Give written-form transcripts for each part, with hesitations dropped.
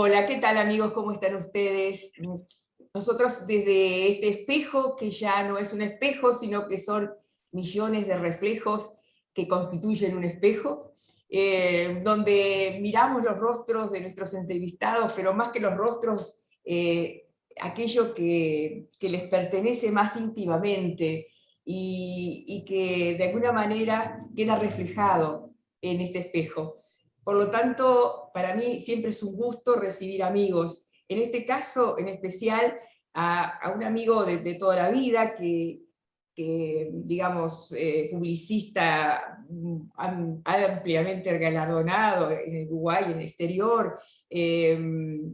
Hola, ¿qué tal amigos? ¿Cómo están ustedes? Nosotros desde este espejo, que ya no es un espejo, sino que son millones de reflejos que constituyen un espejo, donde miramos los rostros de nuestros entrevistados, pero más que los rostros, aquello que les pertenece más íntimamente y que de alguna manera queda reflejado en este espejo. Por lo tanto, para mí siempre es un gusto recibir amigos. En este caso, en especial, a un amigo de toda la vida que digamos, publicista ampliamente galardonado en Uruguay, en el exterior, que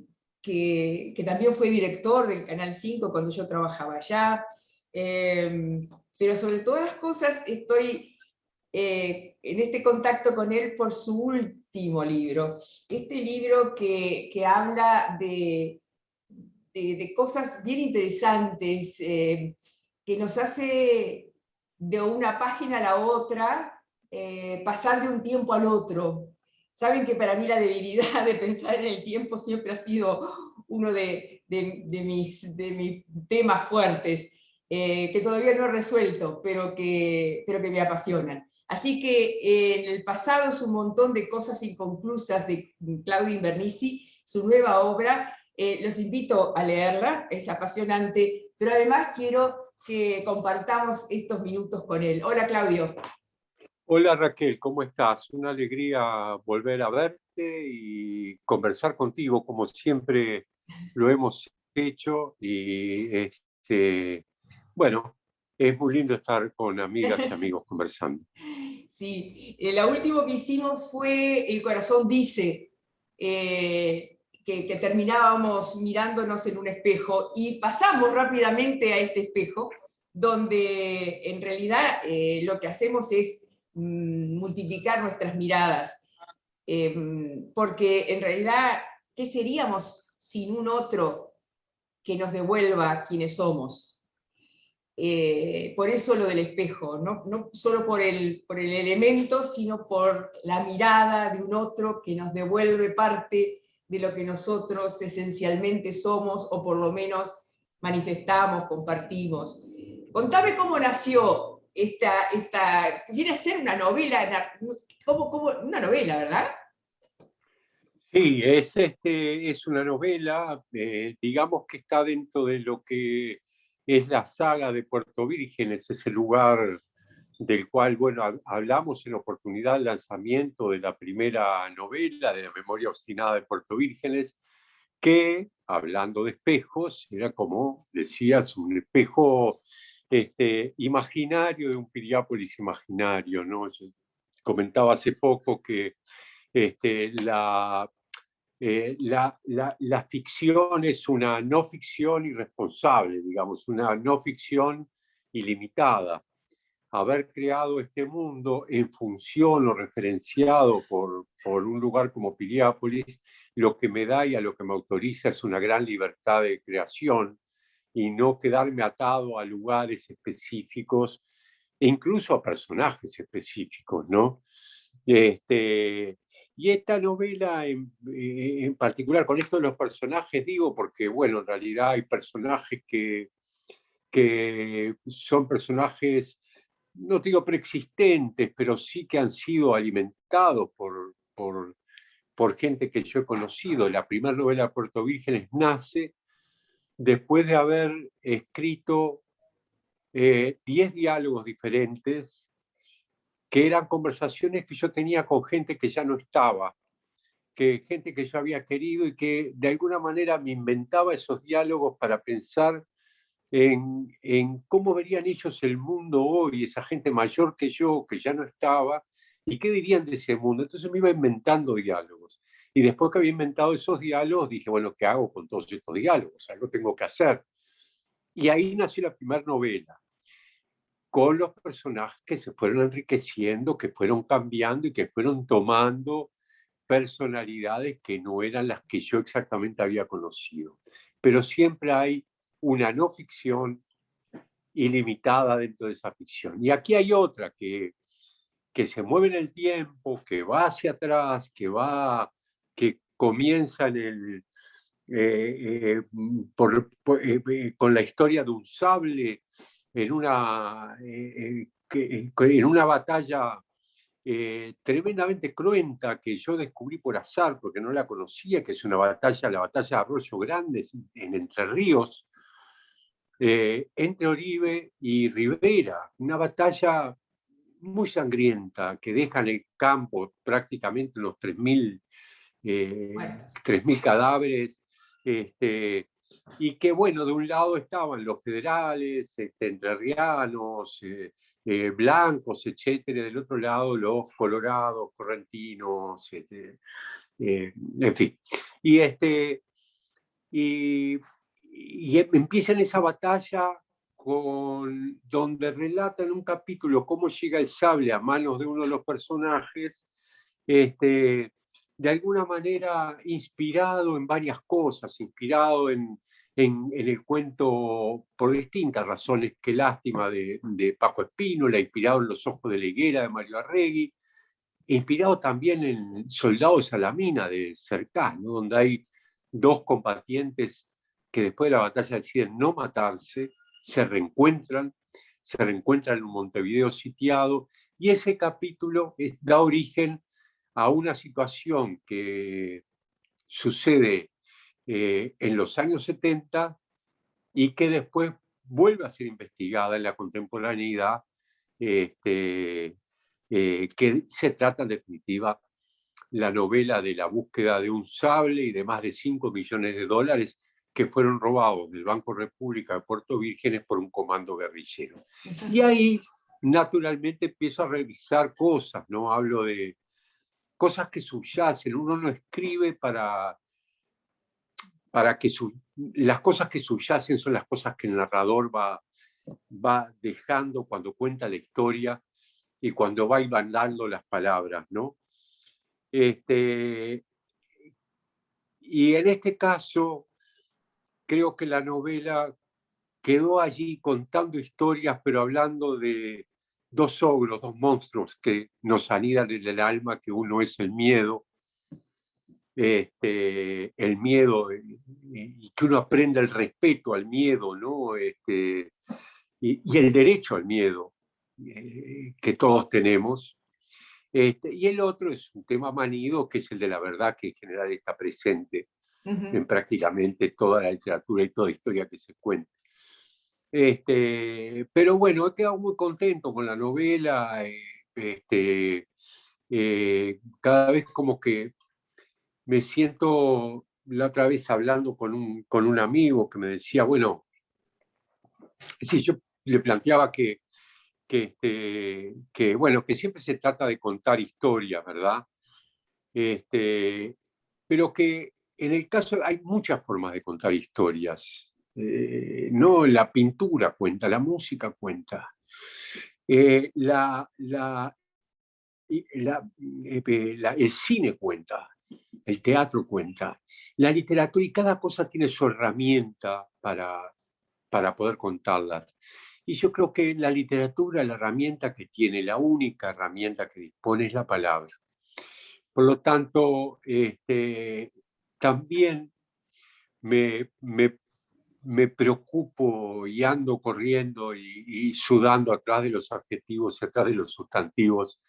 también fue director del Canal 5 cuando yo trabajaba allá. Pero sobre todas las cosas estoy en este contacto con él por su último libro. Este libro que habla de cosas bien interesantes, que nos hace de una página a la otra pasar de un tiempo al otro. Saben que para mí la debilidad de pensar en el tiempo siempre ha sido uno de mis temas fuertes, que todavía no he resuelto, pero que me apasionan. Así que en el pasado es un montón de cosas inconclusas de Claudio Invernizzi, su nueva obra. Los invito a leerla, es apasionante, pero además quiero que compartamos estos minutos con él. Hola, Claudio. Hola Raquel, ¿cómo estás? Una alegría volver a verte y conversar contigo como siempre lo hemos hecho bueno, es muy lindo estar con amigas y amigos conversando. Sí, lo último que hicimos fue El corazón dice, que terminábamos mirándonos en un espejo y pasamos rápidamente a este espejo, donde en realidad lo que hacemos es multiplicar nuestras miradas, porque en realidad, ¿qué seríamos sin un otro que nos devuelva quienes somos? Por eso lo del espejo, no solo por el elemento, sino por la mirada de un otro que nos devuelve parte de lo que nosotros esencialmente somos, o por lo menos manifestamos, compartimos. Contame cómo nació viene a ser una novela, una novela, ¿verdad? Sí, es una novela, digamos que está dentro de lo que es la saga de Puerto Vírgenes, ese lugar del cual, bueno, hablamos en oportunidad del lanzamiento de la primera novela de la memoria obstinada de Puerto Vírgenes, que, hablando de espejos, era como decías, un espejo imaginario de un Piriápolis imaginario, ¿no? Yo comentaba hace poco que este, la ficción es una no ficción irresponsable, digamos, una no ficción ilimitada. Haber creado este mundo en función o referenciado por un lugar como Piriápolis, lo que me da y a lo que me autoriza es una gran libertad de creación y no quedarme atado a lugares específicos e incluso a personajes específicos, ¿no? Este, y esta novela en particular, con esto de los personajes, digo, porque, bueno, en realidad hay personajes que son personajes, no digo preexistentes, pero sí que han sido alimentados por gente que yo he conocido. La primera novela de Puerto Vírgenes nace después de haber escrito 10 diálogos diferentes, que eran conversaciones que yo tenía con gente que ya no estaba, que gente que yo había querido y que de alguna manera me inventaba esos diálogos para pensar en cómo verían ellos el mundo hoy, esa gente mayor que yo, que ya no estaba, y qué dirían de ese mundo. Entonces me iba inventando diálogos. Y después que había inventado esos diálogos, dije, bueno, ¿qué hago con todos estos diálogos? Algo tengo que hacer. Y ahí nació la primera novela, con los personajes que se fueron enriqueciendo, que fueron cambiando y que fueron tomando personalidades que no eran las que yo exactamente había conocido. Pero siempre hay una no ficción ilimitada dentro de esa ficción. Y aquí hay otra que se mueve en el tiempo, que va hacia atrás, que comienza con la historia de un sable en una batalla tremendamente cruenta que yo descubrí por azar, porque no la conocía, que es una batalla, la batalla de Arroyo Grande en Entre Ríos, entre Oribe y Rivera, una batalla muy sangrienta que deja en el campo prácticamente unos 3.000 cadáveres, y que bueno, de un lado estaban los federales, entrerrianos, blancos, etcétera, del otro lado los colorados, correntinos, en fin. Y, y empiezan esa batalla donde relatan un capítulo cómo llega el sable a manos de uno de los personajes, de alguna manera inspirado en varias cosas, inspirado en el cuento por distintas razones, Qué lástima de Paco Espínola, inspirado en Los ojos de la higuera de Mario Arregui, inspirado también en Soldados a la mina de Cercás, ¿no? Donde hay dos combatientes que después de la batalla deciden no matarse, se reencuentran en Montevideo sitiado, y ese capítulo da origen a una situación que sucede en los años 70 y que después vuelve a ser investigada en la contemporaneidad, que se trata en definitiva la novela de la búsqueda de un sable y de más de 5 millones de dólares que fueron robados del Banco República de Puerto Vírgenes por un comando guerrillero. Y ahí, naturalmente, empiezo a revisar cosas, ¿no? Hablo de cosas que subyacen. Uno no escribe para que las cosas que subyacen son las cosas que el narrador va dejando cuando cuenta la historia y cuando va hilvanando las palabras, ¿no? Y en este caso, creo que la novela quedó allí contando historias, pero hablando de dos ogros, dos monstruos que nos anidan en el alma, que uno es el miedo, y que uno aprenda el respeto al miedo, ¿no? Y el derecho al miedo que todos tenemos. Y el otro es un tema manido, que es el de la verdad, que en general está presente en prácticamente toda la literatura y toda historia que se cuenta. Pero bueno, he quedado muy contento con la novela. Cada vez como que me siento, la otra vez hablando con un amigo que me decía, bueno, sí, yo le planteaba bueno, que siempre se trata de contar historias, ¿verdad? Pero que en el caso hay muchas formas de contar historias. No, la pintura cuenta, la música cuenta, eh, la, la, el cine cuenta, el teatro cuenta, la literatura, y cada cosa tiene su herramienta para poder contarlas. Y yo creo que la literatura, la herramienta que tiene, la única herramienta que dispone es la palabra. Por lo tanto, también me preocupo y ando corriendo y sudando atrás de los adjetivos, atrás de los sustantivos,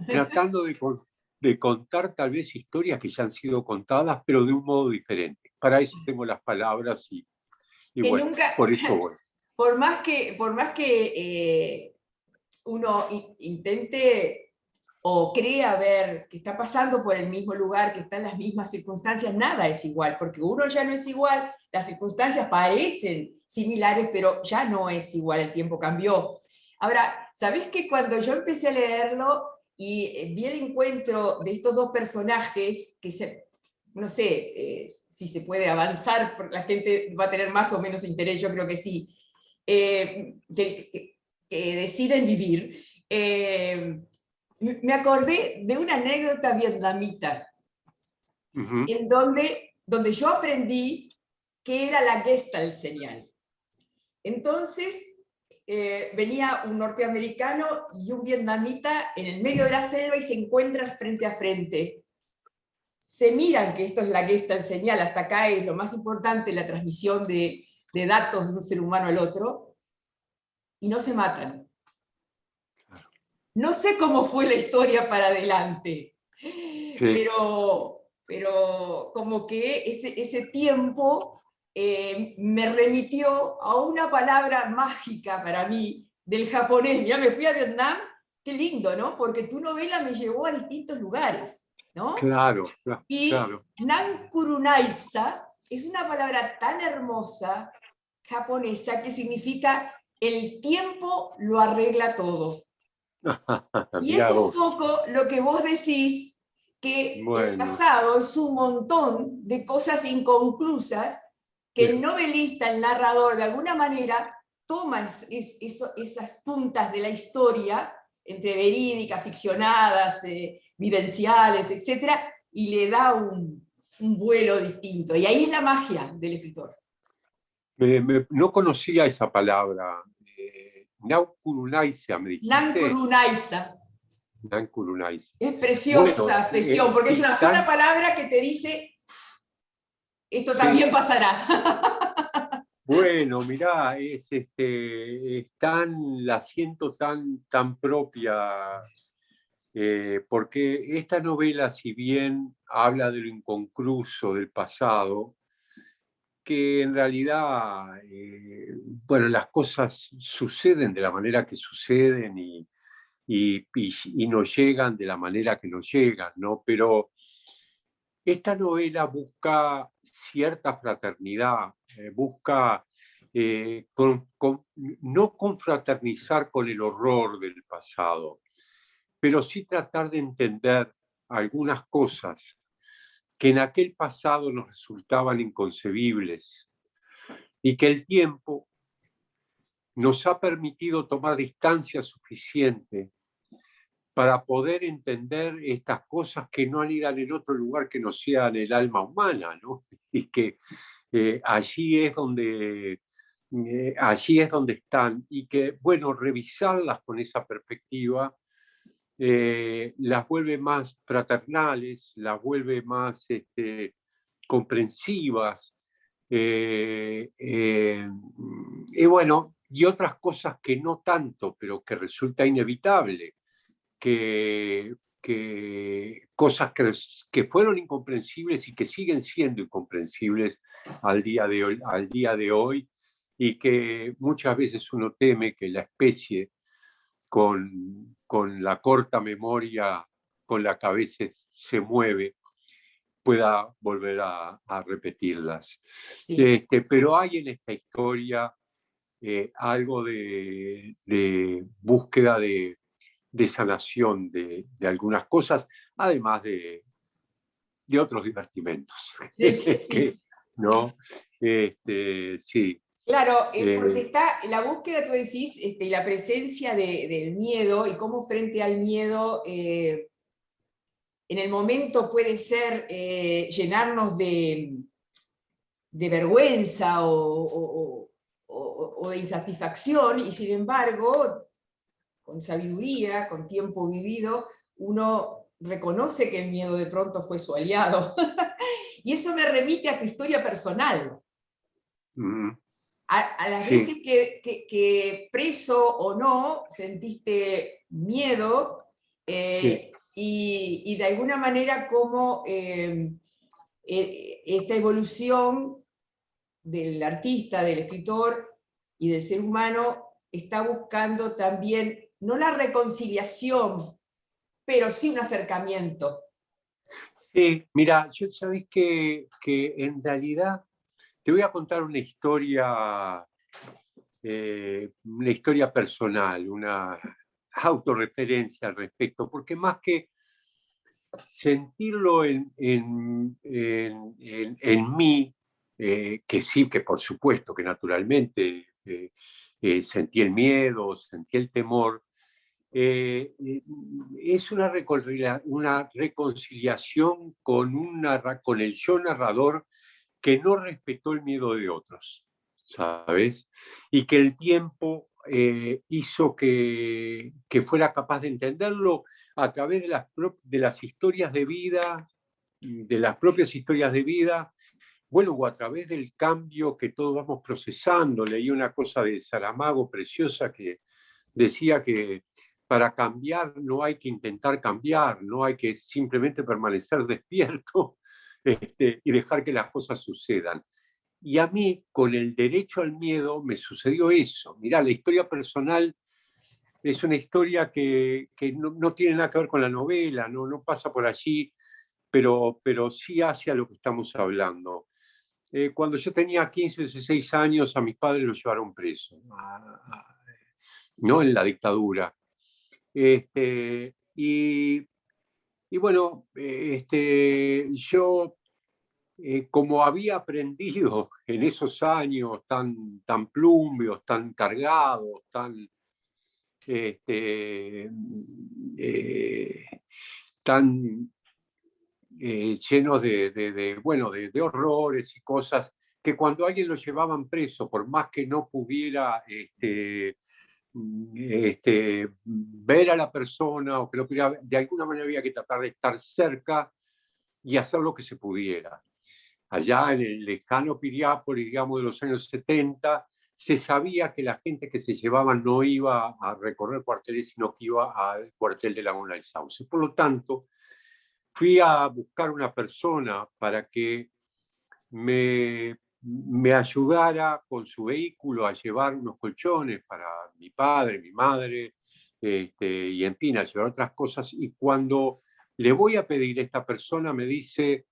tratando de contar tal vez historias que ya han sido contadas, pero de un modo diferente. Para eso tengo las palabras y Que bueno, nunca, por eso voy. por más que uno intente o crea ver que está pasando por el mismo lugar, que está en las mismas circunstancias, nada es igual, porque uno ya no es igual, las circunstancias parecen similares, pero ya no es igual, el tiempo cambió. Ahora, ¿sabés que cuando yo empecé a leerlo y vi el encuentro de estos dos personajes, no sé si se puede avanzar, porque la gente va a tener más o menos interés, yo creo que sí, que deciden vivir, me acordé de una anécdota vietnamita, en donde yo aprendí que era la Gestalt señal. Entonces, venía un norteamericano y un vietnamita en el medio de la selva y se encuentran frente a frente. se miran, que esto es la Gestalt señal, hasta acá es lo más importante, la transmisión de datos de un ser humano al otro, y no se matan. No sé cómo fue la historia para adelante, Sí. pero como que ese tiempo me remitió a una palabra mágica para mí del japonés. Ya me fui a Vietnam, qué lindo, ¿no? Porque tu novela me llevó a distintos lugares, ¿no? Claro, Y claro. Nankurunaisa es una palabra tan hermosa japonesa que significa el tiempo lo arregla todo. Y es Mirá un vos. poco lo que vos decís, que el Bueno, pasado es un montón de cosas inconclusas que sí, el novelista, el narrador, de alguna manera toma esas puntas de la historia, entre verídicas, ficcionadas, vivenciales, etcétera, y le da un vuelo distinto. Y ahí es la magia del escritor. no conocía esa palabra. Naukurunaisia, me dijiste. Nankurunaisa. Nankurunaisia. Es Bueno, preciosa expresión, porque es una sola están, palabra que te dice esto también sí, pasará. bueno, mirá, es tan, la siento tan propia, porque esta novela, si bien habla de lo inconcluso del pasado, que en realidad, bueno, las cosas suceden de la manera que suceden y nos llegan de la manera que nos llegan, ¿no? Pero esta novela busca cierta fraternidad, busca no confraternizar con el horror del pasado, pero sí tratar de entender algunas cosas que en aquel pasado nos resultaban inconcebibles y que el tiempo nos ha permitido tomar distancia suficiente para poder entender estas cosas que no anidan en otro lugar que no sea en el alma humana, ¿no? Y que allí es donde están, y que, bueno, revisarlas con esa perspectiva las vuelve más fraternales, las vuelve más comprensivas, y bueno, y otras cosas que no tanto, pero que resulta inevitable, que cosas que fueron incomprensibles y que siguen siendo incomprensibles al día de hoy, y que muchas veces uno teme que la especie, con la corta memoria con la que a veces se mueve, pueda volver a repetirlas. Sí, Pero hay en esta historia algo de búsqueda de sanación de algunas cosas, además de otros divertimentos. sí, que, sí. ¿no? Sí. Claro, porque eh, está la búsqueda, tú decís, y la presencia del miedo y cómo frente al miedo, en el momento puede ser llenarnos de vergüenza o de insatisfacción, y sin embargo, con sabiduría, con tiempo vivido, uno reconoce que el miedo de pronto fue su aliado. Y eso me remite a tu historia personal, mm, a las sí, veces que preso o no sentiste miedo, sí. y de alguna manera como esta evolución del artista, del escritor y del ser humano está buscando también, no la reconciliación, pero sí un acercamiento. Mira, yo sabés que en realidad te voy a contar una historia personal, una autorreferencia al respecto, porque más que sentirlo en mí, que sí, que por supuesto, que naturalmente sentí el miedo, sentí el temor, eh, es una reconciliación con el yo narrador que no respetó el miedo de otros, ¿sabes? Y que el tiempo hizo que fuera capaz de entenderlo a través de las historias de vida las propias historias de vida, bueno, o a través del cambio que todos vamos procesando. Leí una cosa de Saramago preciosa que decía que para cambiar no hay que intentar cambiar, no hay que simplemente permanecer despierto y dejar que las cosas sucedan. Y a mí, con el derecho al miedo, me sucedió eso. Mirá, la historia personal es una historia que no tiene nada que ver con la novela, no pasa por allí, pero sí hace a lo que estamos hablando. Cuando yo tenía 15 o 16 años, a mis padres los llevaron preso, ¿no? En la dictadura. Y bueno, yo, como había aprendido en esos años tan plumbios, tan cargados, eh, tan llenos bueno, de horrores y cosas, que cuando alguien lo llevaban preso, por más que no pudiera ver a la persona o que no pudiera, de alguna manera había que tratar de estar cerca y hacer lo que se pudiera. Allá en el lejano Piriápolis, digamos, de los años 70, se sabía que la gente que se llevaban no iba a recorrer cuarteles, sino que iba al cuartel de Laguna del Sauce. Por lo tanto, fui a buscar una persona para que me ayudara con su vehículo a llevar unos colchones para mi padre, mi madre, y en fin, a llevar otras cosas. Y cuando le voy a pedir a esta persona, me dice,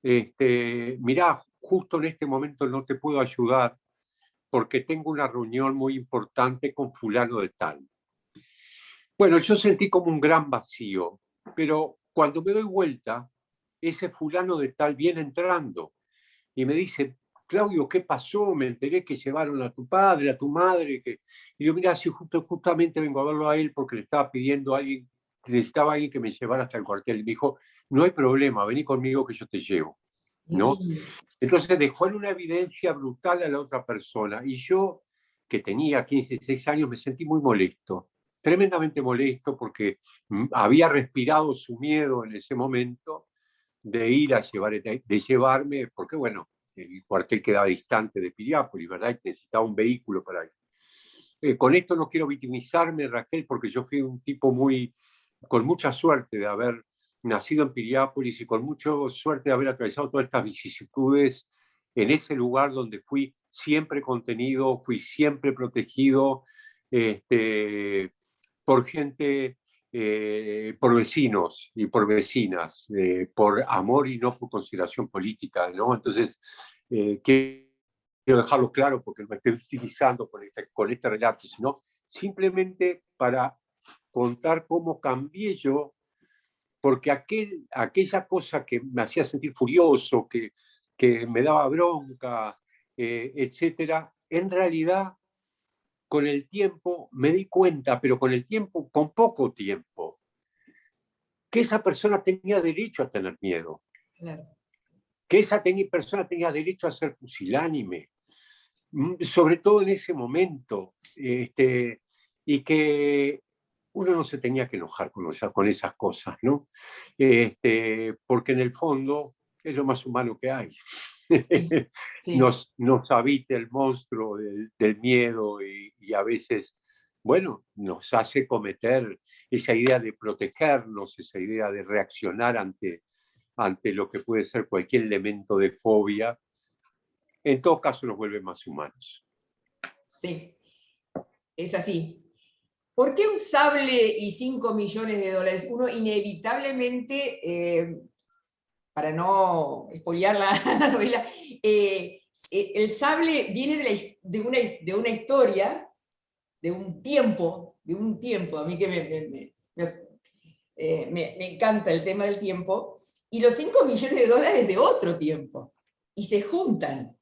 mirá, justo en este momento no te puedo ayudar porque tengo una reunión muy importante con fulano de tal. Bueno, yo sentí como un gran vacío, pero cuando me doy vuelta, ese fulano de tal viene entrando y me dice, Claudio, ¿qué pasó? Me enteré que llevaron a tu padre, a tu madre. Y yo, mira, si justamente vengo a verlo a él porque le estaba pidiendo a alguien, necesitaba a alguien que me llevara hasta el cuartel. Y me dijo, no hay problema, vení conmigo que yo te llevo, ¿no? Entonces dejó en una evidencia brutal a la otra persona. Y yo, que tenía 15, 16 años, me sentí muy molesto, tremendamente molesto, porque había respirado su miedo en ese momento de ir a llevarme, porque bueno, el cuartel quedaba distante de Piriápolis, ¿verdad? Y necesitaba un vehículo para ir. Con esto no quiero victimizarme, Raquel, porque yo fui un tipo con mucha suerte de haber nacido en Piriápolis y con mucha suerte de haber atravesado todas estas vicisitudes en ese lugar donde fui siempre contenido, fui siempre protegido por gente, por vecinos y por vecinas, por amor y no por consideración política, ¿no? Entonces, quiero dejarlo claro porque no me estoy utilizando con este relato, sino simplemente para contar cómo cambié yo, porque aquella cosa que me hacía sentir furioso, que me daba bronca, etcétera, en realidad con el tiempo me di cuenta, pero con el tiempo, con poco tiempo, que esa persona tenía derecho a tener miedo, Claro. que esa persona tenía derecho a ser pusilánime, sobre todo en ese momento, y que uno no se tenía que enojar con esas cosas, ¿no? Porque en el fondo es lo más humano que hay. Sí, sí. Nos habita el monstruo del miedo y a veces, bueno, nos hace cometer esa idea de protegernos, esa idea de reaccionar ante lo que puede ser cualquier elemento de fobia. En todo caso, nos vuelve más humanos. Sí, es así. ¿Por qué un sable y 5 millones de dólares? Uno inevitablemente, para no espoliar la novela, el sable viene de una historia, de un tiempo, a mí que me encanta el tema del tiempo, y los 5 millones de dólares de otro tiempo, y se juntan.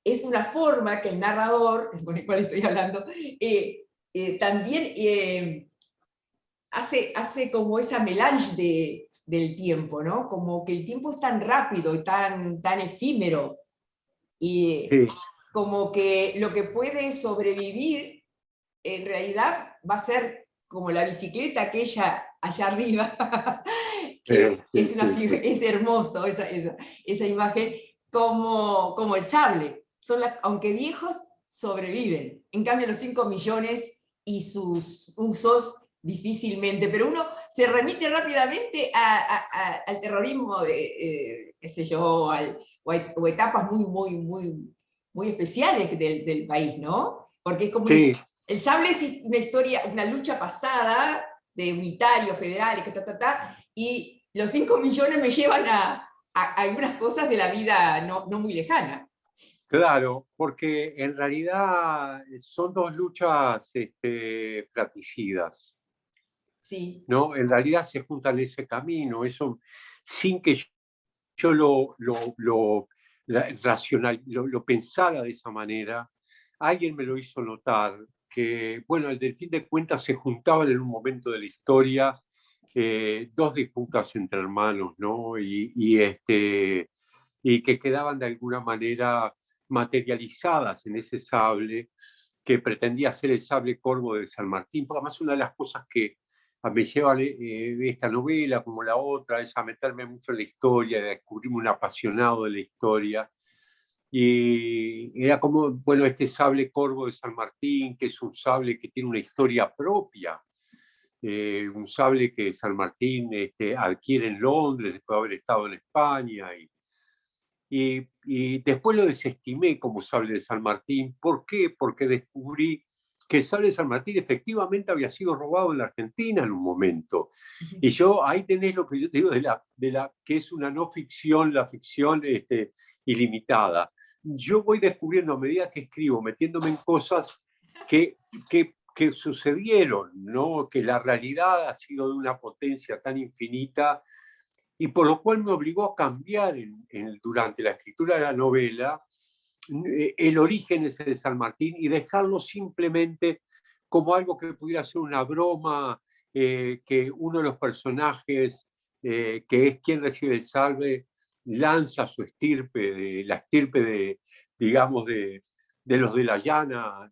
Es una forma que el narrador, con el cual estoy hablando, también hace como esa melange del tiempo, ¿no? Como que el tiempo es tan rápido y tan efímero, y Sí. como que lo que puede sobrevivir en realidad va a ser como la bicicleta aquella allá arriba, que Sí, sí. es hermoso esa imagen, como el sable. Aunque viejos, sobreviven. En cambio, los 5 millones y sus usos difícilmente, pero uno se remite rápidamente al terrorismo de, qué sé yo, o etapas muy especiales del país, ¿no? Porque es como Sí, el sable es una historia, una lucha pasada de unitarios, federales, y los 5 millones me llevan a algunas cosas de la vida no muy lejana. claro, porque en realidad son dos luchas fratricidas, Sí, ¿no? En realidad se juntan en ese camino, eso sin que yo lo pensara de esa manera, alguien me lo hizo notar, que, bueno, al fin de cuentas se juntaban en un momento de la historia dos disputas entre hermanos, ¿no? Y que quedaban de alguna manera materializadas en ese sable que pretendía ser el sable corvo de San Martín, porque además una de las cosas que me lleva esta novela como la otra es a meterme mucho en la historia, a descubrirme un apasionado de la historia. Y era como, bueno, este sable corvo de San Martín, que es un sable que tiene una historia propia, un sable que San Martín adquiere en Londres después de haber estado en España. Y después lo desestimé como sable de San Martín. ¿Por qué? Porque descubrí que el sable de San Martín efectivamente había sido robado en la Argentina en un momento. Y yo, ahí tenés lo que yo te digo que es una no ficción, la ficción ilimitada. Yo voy descubriendo a medida que escribo, metiéndome en cosas que sucedieron, ¿no? Que la realidad ha sido de una potencia tan infinita y por lo cual me obligó a cambiar durante la escritura de la novela el origen ese de San Martín y dejarlo simplemente como algo que pudiera ser una broma, que uno de los personajes, que es quien recibe el salve, lanza su estirpe, la estirpe digamos, de los de la llana,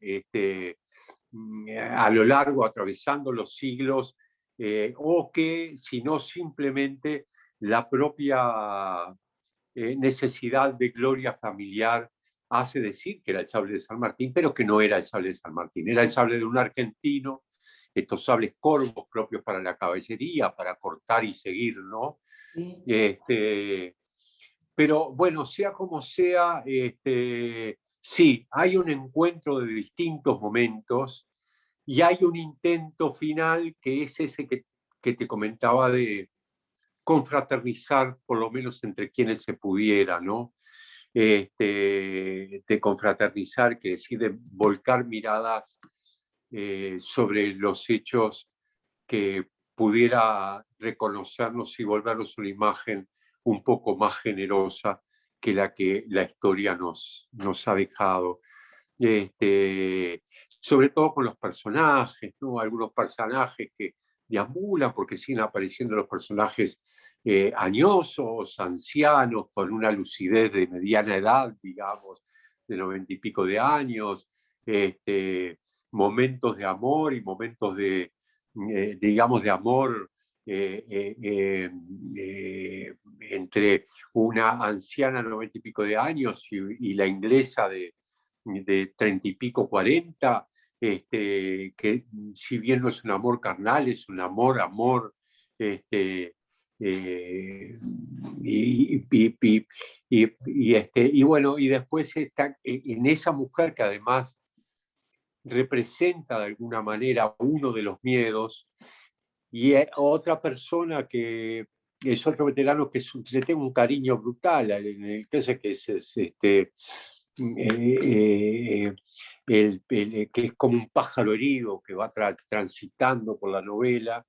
a lo largo, atravesando los siglos, o que, si no simplemente la propia necesidad de gloria familiar hace decir que era el sable de San Martín, pero que no era el sable de San Martín, era el sable de un argentino, estos sables corvos propios para la caballería, para cortar y seguir, ¿no? sí. Este, pero bueno, sea como sea, sí, hay un encuentro de distintos momentos y hay un intento final que es ese que te comentaba de confraternizar, por lo menos entre quienes se pudiera, ¿no? De confraternizar, que decide volcar miradas sobre los hechos que pudiera reconocernos y volvernos una imagen un poco más generosa que la historia nos ha dejado. Sobre todo con los personajes, ¿no? Algunos personajes que deambulan porque siguen apareciendo los personajes añosos, ancianos, con una lucidez de mediana edad, digamos, de 90 y pico de años, momentos de amor y momentos digamos, de amor entre una anciana de 90 y pico de años y la inglesa de 30 y pico, 40, que si bien no es un amor carnal, es un amor, este, eh, y bueno, y después está en esa mujer que además representa de alguna manera uno de los miedos, y otra persona que es otro veterano que le tengo un cariño brutal, en el que eh, que es como un pájaro herido que va transitando por la novela,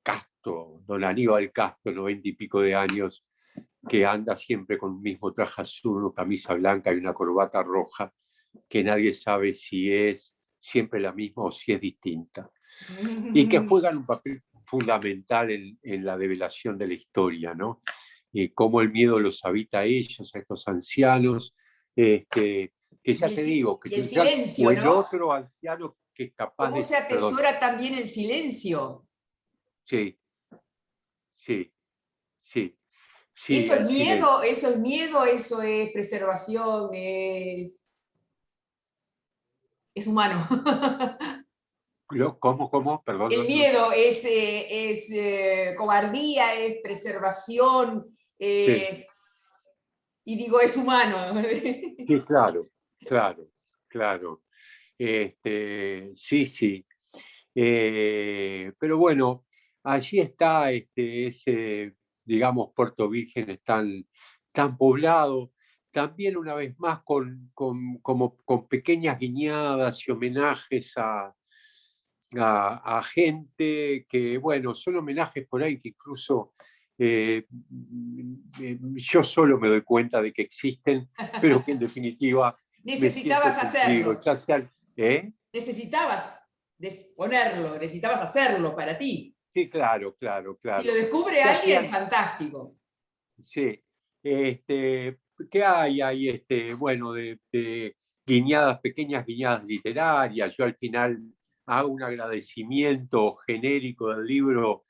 Castro, don Aníbal Castro, 90 y pico de años, que anda siempre con el mismo traje azul, camisa blanca y una corbata roja, que nadie sabe si es siempre la misma o si es distinta, y que juegan un papel fundamental en la develación de la historia, ¿no? Cómo el miedo los habita a ellos, a estos ancianos, que ya te digo, que Y el o silencio, el ¿no? otro anciano que es capaz ¿Cómo de... se Perdón, atesora también el silencio? sí, sí, sí, sí, Eso es el silencio. miedo, eso es miedo, eso es preservación, es humano. ¿Cómo? Perdón, El miedo es cobardía, es preservación, sí, y digo, es humano. sí, claro, claro, claro. Sí, sí. Pero bueno, allí está ese, digamos, Puerto Virgen es tan poblado, también una vez más con pequeñas guiñadas y homenajes a gente que, bueno, son homenajes por ahí que incluso yo solo me doy cuenta de que existen, pero que en definitiva me siento Necesitabas cumplido, hacerlo, ya sea, ¿eh? necesitabas ponerlo, necesitabas hacerlo para ti. Sí, claro, claro, Si lo claro. descubre Ya alguien, sean, fantástico. sí, ¿qué hay ahí, bueno, de guiñadas, pequeñas guiñadas literarias? Yo al final hago un agradecimiento genérico del libro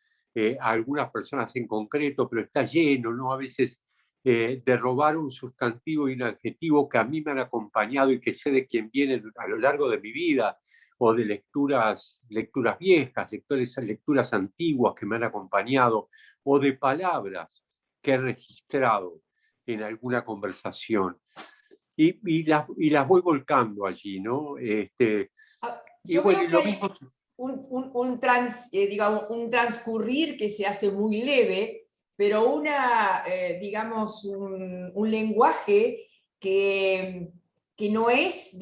a algunas personas en concreto, pero está lleno, ¿no? A veces de robar un sustantivo y un adjetivo que a mí me han acompañado y que sé de quién viene a lo largo de mi vida, o de lecturas viejas, lecturas antiguas que me han acompañado, o de palabras que he registrado en alguna conversación. Y las voy volcando allí, ¿no? Y Yo bueno, veo y que lo hay mismo, digamos, un transcurrir que se hace muy leve, pero digamos, un lenguaje que, que no es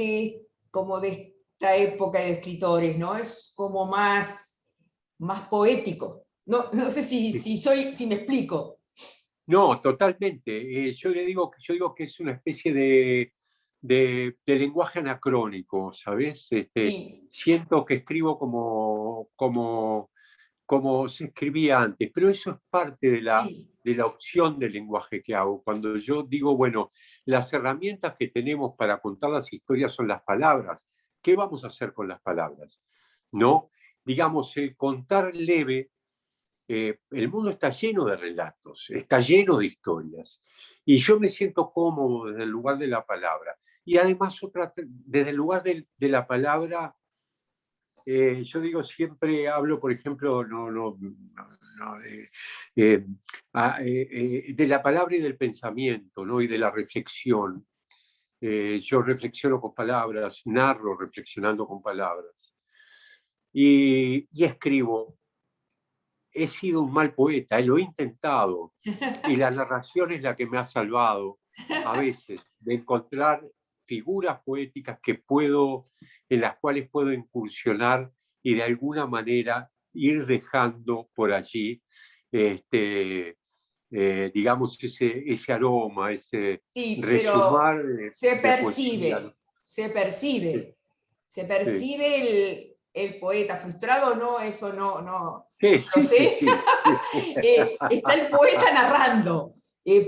como de esta época de escritores, ¿no? Es como más poético. No, no sé si me explico. no, totalmente. Yo digo que es una especie de lenguaje anacrónico, ¿sabes? Sí, Siento que escribo como se escribía antes, pero eso es parte de la, sí. de la opción del lenguaje que hago. Cuando yo digo, bueno, las herramientas que tenemos para contar las historias son las palabras. ¿Qué vamos a hacer con las palabras? ¿No? Digamos, el contar leve, el mundo está lleno de relatos, está lleno de historias, y yo me siento cómodo desde el lugar de la palabra. Y además, desde el lugar de la palabra, yo digo, siempre hablo, por ejemplo, eh, de la palabra y del pensamiento, ¿no? Y de la reflexión. Yo reflexiono con palabras, narro reflexionando con palabras. Y escribo. He sido un mal poeta, lo he intentado. Y la narración es la que me ha salvado, a veces, de encontrar figuras poéticas en las cuales puedo incursionar y de alguna manera ir dejando por allí, este, digamos, ese aroma, ese Sí, pero resumar se de poesía, ¿no? percibe, se Sí, percibe, se sí, percibe el poeta frustrado, no, eso no sí, lo sí, sí, sé. sí, Está el poeta narrando,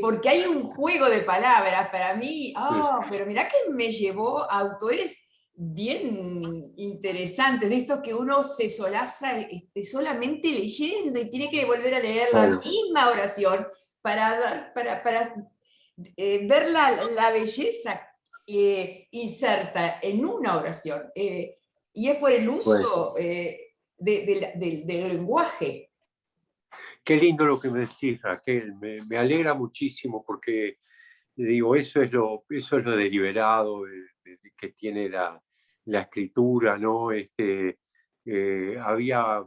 porque hay un juego de palabras para mí, sí, pero mirá que me llevó a autores bien interesantes, de estos que uno se solaza solamente leyendo y tiene que volver a leer la claro. misma oración para ver la belleza inserta en una oración. Y es por el Bueno. uso del lenguaje. Qué lindo lo que me decís, Raquel. Me alegra muchísimo porque, digo, eso es lo deliberado que tiene la escritura, ¿no? Había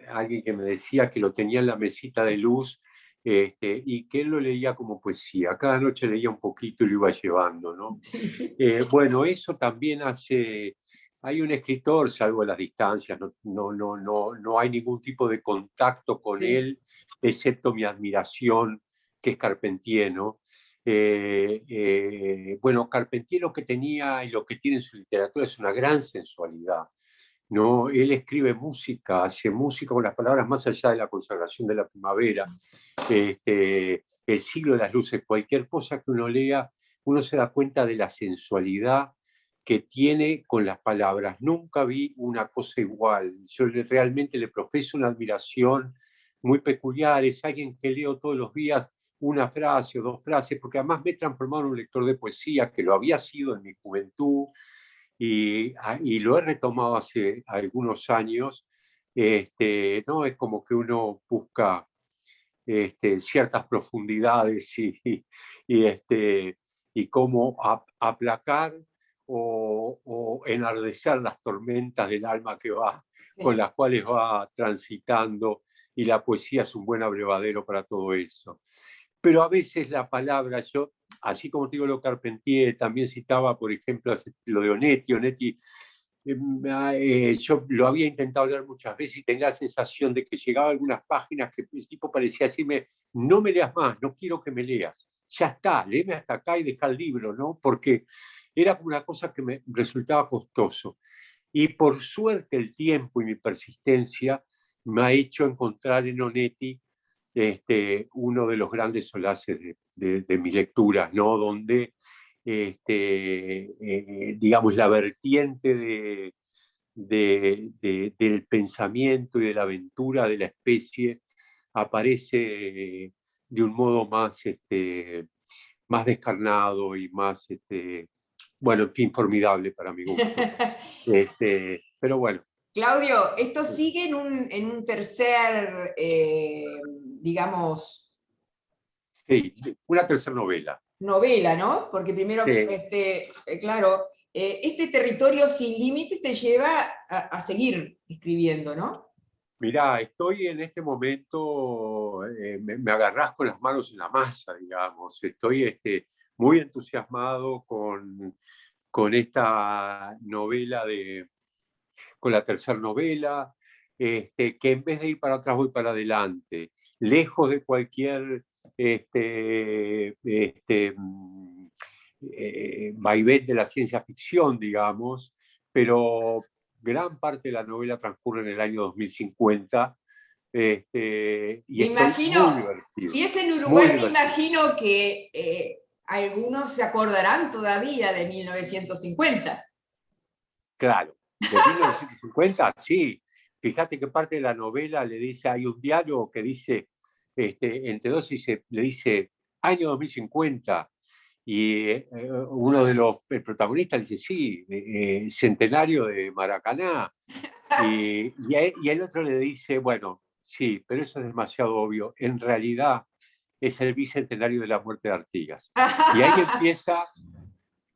alguien que me decía que lo tenía en la mesita de luz, y que él lo leía como poesía. Cada noche leía un poquito y lo iba llevando, ¿no? Bueno, eso también hace... Hay un escritor, salvo las distancias, no hay ningún tipo de contacto con Sí, él, excepto mi admiración, que es Carpentier, ¿no? Bueno, Carpentier lo que tenía y lo que tiene en su literatura es una gran sensualidad, ¿no? Él escribe música, hace música con las palabras más allá de la consagración de la primavera, el siglo de las luces, cualquier cosa que uno lea, uno se da cuenta de la sensualidad que tiene con las palabras. Nunca vi una cosa igual. Yo realmente le profeso una admiración muy peculiar. Es alguien que leo todos los días una frase o dos frases, porque además me he transformado en un lector de poesía, que lo había sido en mi juventud, y lo he retomado hace algunos años. ¿No? Es como que uno busca ciertas profundidades y cómo aplacar o enardecer las tormentas del alma con Sí. las cuales va transitando, y la poesía es un buen abrevadero para todo eso. Pero a veces la palabra, yo, así como te digo lo Carpentier, también citaba, por ejemplo, lo de Onetti. Onetti, yo lo había intentado leer muchas veces y tenía la sensación de que llegaba a algunas páginas que el tipo parecía decirme: no me leas más, no quiero que me leas, ya está, léeme hasta acá y deja el libro, ¿no? Porque era una cosa que me resultaba costoso. Y por suerte el tiempo y mi persistencia me ha hecho encontrar en Onetti uno de los grandes solaces de mis lecturas, ¿no? Donde, digamos, la vertiente del pensamiento y de la aventura de la especie aparece de un modo más descarnado y más, bueno, en fin, formidable para mi gusto. Pero bueno, Claudio, esto sigue en un tercer, digamos, sí, una tercera novela. novela, ¿no? Porque primero, Sí. claro, este territorio sin límites te lleva a seguir escribiendo, ¿no? Mirá, estoy en este momento, me agarrás con las manos en la masa, digamos. Estoy muy entusiasmado con esta novela, con la tercera novela, que en vez de ir para atrás voy para adelante, lejos de cualquier vaivén de la ciencia ficción, digamos, pero gran parte de la novela transcurre en el año 2050, y Me estoy imagino, muy divertido, si es en muy Uruguay, me divertido. imagino que algunos se acordarán todavía de 1950. Claro, de 1950, sí. Fíjate que parte de la novela le dice, hay un diálogo que dice, entre dos, le dice año 2050, y uno de los protagonistas dice, sí, centenario de Maracaná, y el otro le dice, bueno, sí, pero eso es demasiado obvio, en realidad es el bicentenario de la muerte de Artigas. Y ahí empieza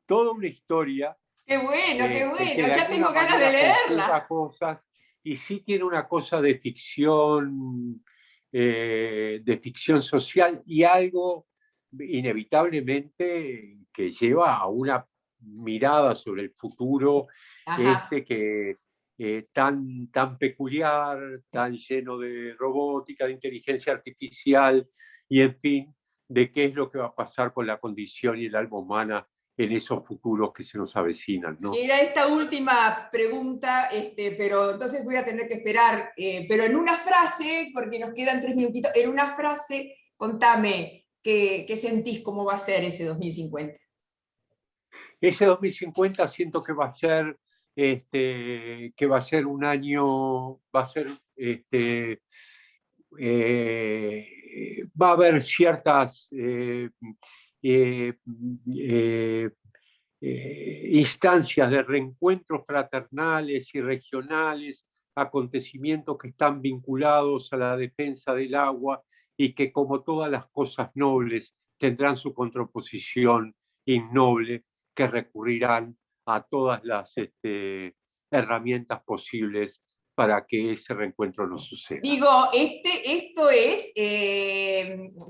toda una historia Qué que bueno, de ya tengo alguna ganas de manera leerla. conjuga cosas, y sí tiene una cosa de ficción social, y algo inevitablemente que lleva a una mirada sobre el futuro, Ajá. que tan peculiar, tan lleno de robótica, de inteligencia artificial, y en fin, de qué es lo que va a pasar con la condición y el alma humana en esos futuros que se nos avecinan, ¿no? Era esta última pregunta, pero entonces voy a tener que esperar. Pero en una frase, porque nos quedan 3 minutitos, en una frase, contame qué sentís, cómo va a ser ese 2050. Ese 2050 siento que va a ser un año, va a haber ciertas eh, eh, instancias de reencuentros fraternales y regionales, acontecimientos que están vinculados a la defensa del agua, y que, como todas las cosas nobles, tendrán su contraposición innoble, que recurrirán a todas las herramientas posibles para que ese reencuentro no suceda. Digo, esto es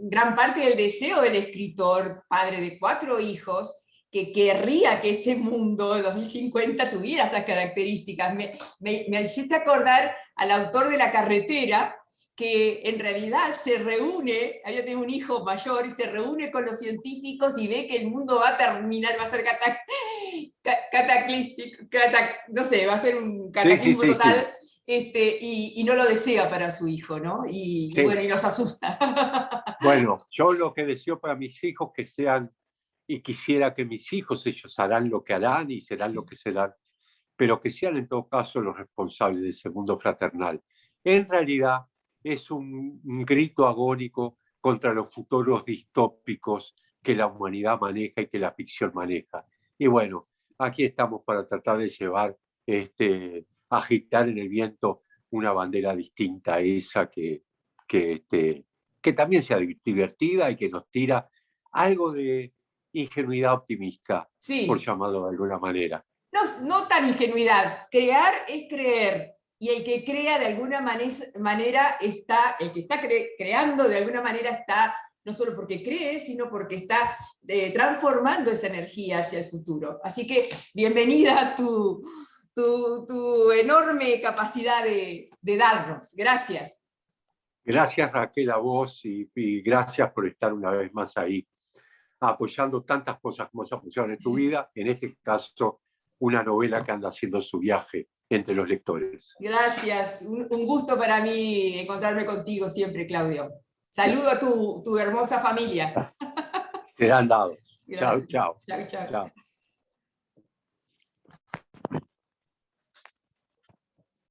gran parte del deseo del escritor, padre de 4 hijos, que querría que ese mundo de 2050 tuviera esas características. Me hiciste acordar al autor de La Carretera, que en realidad se reúne, había tenido un hijo mayor, y se reúne con los científicos y ve que el mundo va a terminar, va a ser cataclístico, no sé, va a ser un Sí, sí, cataclismo sí, sí. total, y no lo desea para su hijo, ¿no? Y Sí. bueno, y nos asusta. Bueno, yo lo que deseo para mis hijos, que sean y quisiera que mis hijos, ellos harán lo que harán y serán lo que serán, pero que sean en todo caso los responsables de ese mundo fraternal. En realidad es un grito agónico contra los futuros distópicos que la humanidad maneja y que la ficción maneja. Y bueno, aquí estamos para tratar de llevar, agitar en el viento una bandera distinta a esa que también sea divertida y que nos tira algo de ingenuidad optimista, por Sí, llamarlo de alguna manera. no, no tan ingenuidad. Crear es creer. Y el que crea de alguna manera está, el que está creando de alguna manera está, no solo porque cree, sino porque está transformando esa energía hacia el futuro. Así que bienvenida a tu enorme capacidad de darnos. Gracias. Gracias Raquel a vos y gracias por estar una vez más ahí, apoyando tantas cosas como se apoyaron en tu vida, en este caso una novela que anda haciendo su viaje entre los lectores. Gracias. Un gusto para mí encontrarme contigo siempre, Claudio. Saludo a tu hermosa familia. Serán dados. Chao, Gracias. chao. Chao, chao. Chao.